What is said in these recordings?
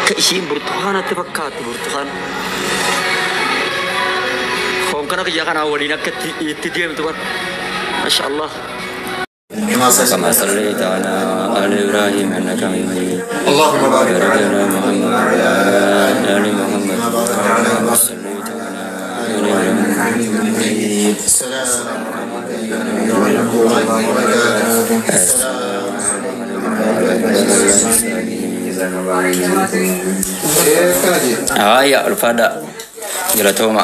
كأشين برتقانة تفكات برتقان خوم كنا كي جاكنا أولينا كتديم تبر ما شاء الله كما صليت على آل إبراهيم إنك حميد مجيد اللهم بارك على محمد وعلى آل محمد كما صليت على آل إبراهيم السلام عليكم ورحمة الله وبركاته آية الفدا جلتهما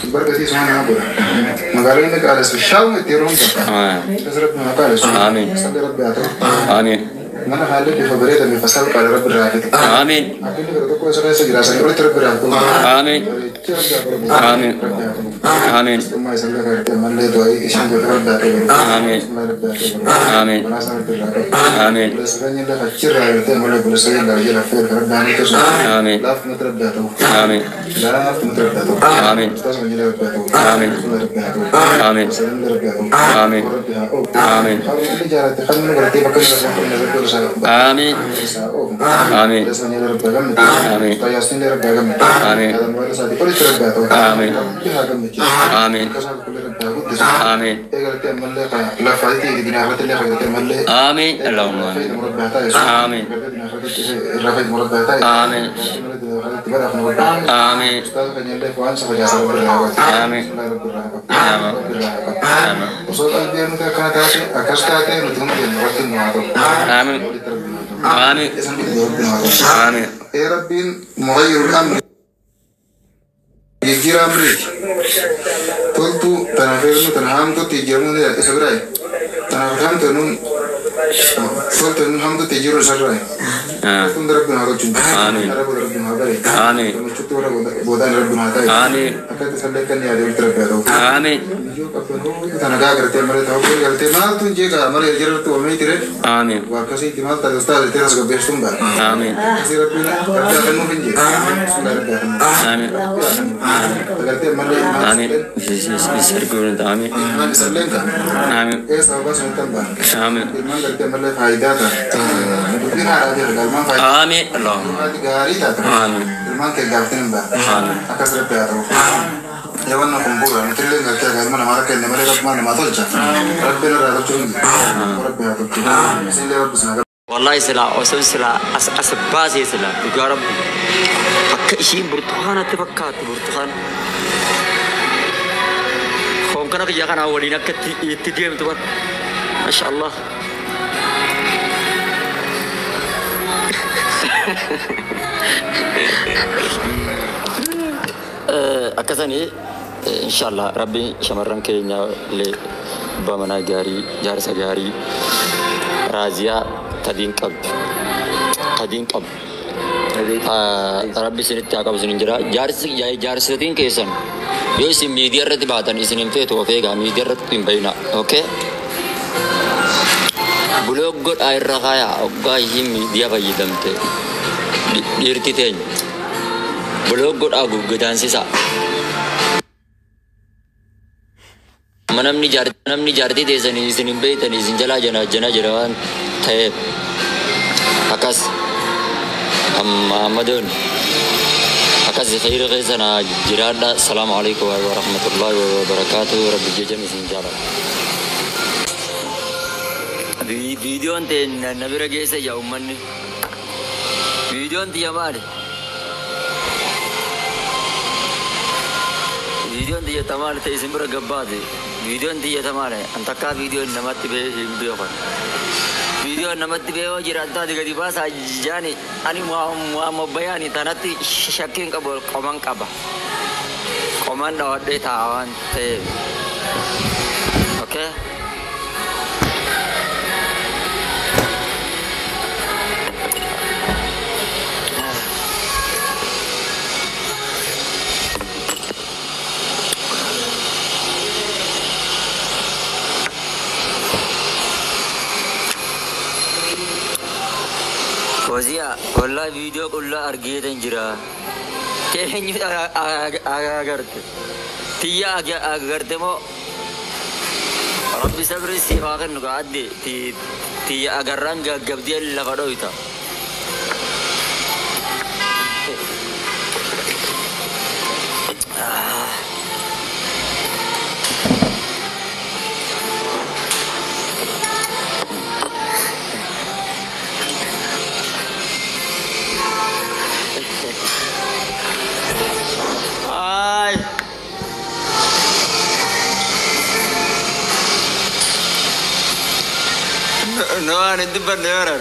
بركتي سبحانه وتعالى مقالين لك على الشاو تيرون آمين آمين mana hal di fabrika mi fasal pada Rabb Rahim. Amin. Akhirnya kita kau sekarang segera segera terberang. Amin. Amin. Amin. Semua segera kerja malah doa isyam berdoa. Amin. Amin. Amin. Sekarang dah kacir kerja malah berusaha lagi lafir kerja itu. Amin. Laf muter batu. Amin. Laf muter batu. Amin. Ustaz menjadi batu. Amin. Amin. Amin. Amin. Kalau ini jalan tekan berarti bakal berarti آمين آمين آمين آمين آمين آمين آمين آمين اللهم آمين آمين آمين آمين آمين آمين يا رب مغير الأمر يجري أمري قلت تنافرني تنهامت تجرمون يا إسرائيل تنافرهم تنون قلت نحمد تجرو سرائي كنت ربنا هذا جنب آمين ربنا هذا آمين بودان ربنا هذا آمين أكيد سلكني يا دول تربيته آمين تناقا करते मरे तो कोई करते ना तुझे का मरे जरूरत तो हमें तेरे آمين वाकई दिमाग का दोस्ता तेरा सब बेस्ट तुम बार آمين सिर्फ अपना करते करने में जी آمين करते मरे آمين يسرقون آمين मान सल्लें का آمين ऐसा होगा सुनता बार آمين दिमाग करते मरे फायदा था लेकिन आराम है गलमान फायदा آمين اللهم गाड़ी था آمين दिमाग के गाते हैं बार آمين अकसर पे आता हूँ يوانا كمبورا نترلين قلت لك ما نمارك إن ملك ما نماطلش ربنا رأى تجون ربنا تجون سيل رب سنا والله سلا أصلا سلا أسباسي سلا يا رب كأشين برتقانة تفكات برتقان خوم كنا كي جاكنا أولينا كتديم تبر ما شاء الله أكثني إن شاء الله ربي شمرن كينيا لبامنا جاري جارس جاري رازيا تدين قب ربي سنتي أكاب سنجرا جارس تدين كيسن يوسف ميديا رتباتن إسنين في توفيقا ميديا رتبين بينا أوكي بلوغ قد أي رغايا أوكي ميديا بيدمته ديرتين بلوغ قد أبو قدان سيسا manamni jarti desani isinin beitani isin jala jana jarawan thaye akas Muhammadun akas khair ghaisana jirada assalamu alaikum wa rahmatullahi wa barakatuh rabbi jajam isin jala video ante nabira gese ya ummanni video ante yamare video ante yatamare te isin bergabade video ante yatamare antaka video namatti be video kan video namatti be wajiranta digadi basa jani ani mu bayani tanati shakin kabul koman wadde tawan te okay Wazia, wallah video kulla argi tenjira. Kehenyu agarte. Tiya agarte mo. ربي صبري سي فاقن قعدي تي أجران قبدي اللي فدويتا No, non ti parlerò.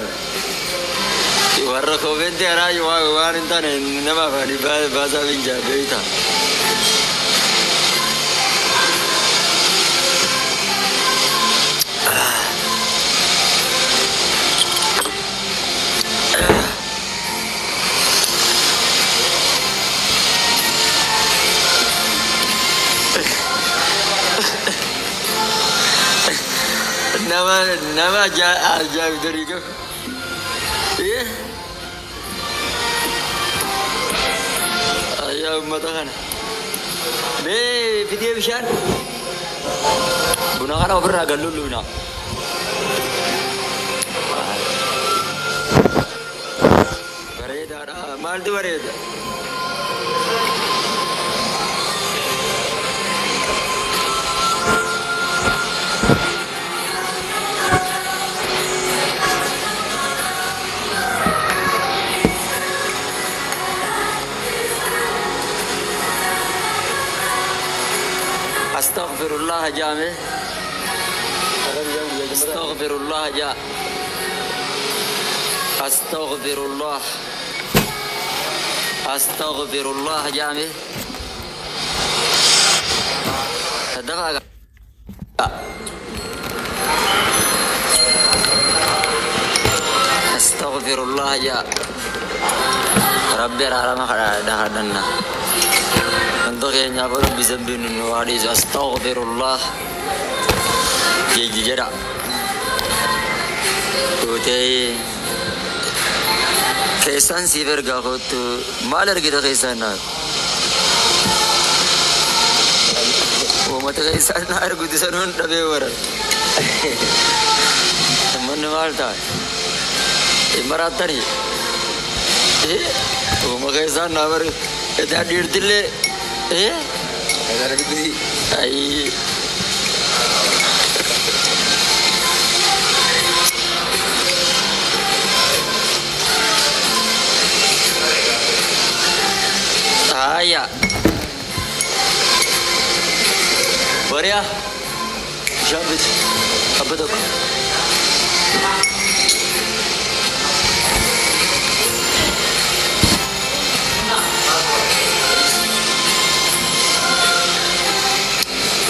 Guarda come ti era io, guarda intane, non ma fa di basa vincere, verità. Nama aja dari kau, iya, ayah matakan, video bisa, gunakan apa ragal dulu nak, bereda, mal tu bereda. أستغفر الله جامع أستغفر الله جاء أستغفر الله أستغفر الله جامع دقيقة أستغفر الله جاء ربي العالم خدنا untuk yang nyapa bisa binun wadis astaghfirullah jadi jarak utai kesan si verga tu malar kita kesan nak mata kesan nak aku tu sanun dah bewaran teman malta imarat tadi mata kesan nak ber kita dirtile ada begini. Ay. Saya. Boleh ya? Jambit. Apa tu?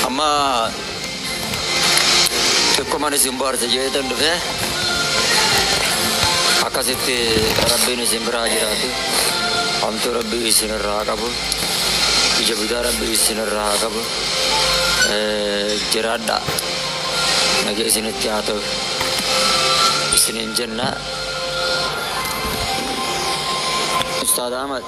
Amma kemana simbar saja itu deh. Akas itu Rabbi ni simbara jiratu. Amtu Rabbi isinar rakabu. Ijabuda Rabbi isinar rakabu. Jirada. Nagi isinit tiatu. Isinin jenna. Ustaz Ahmad.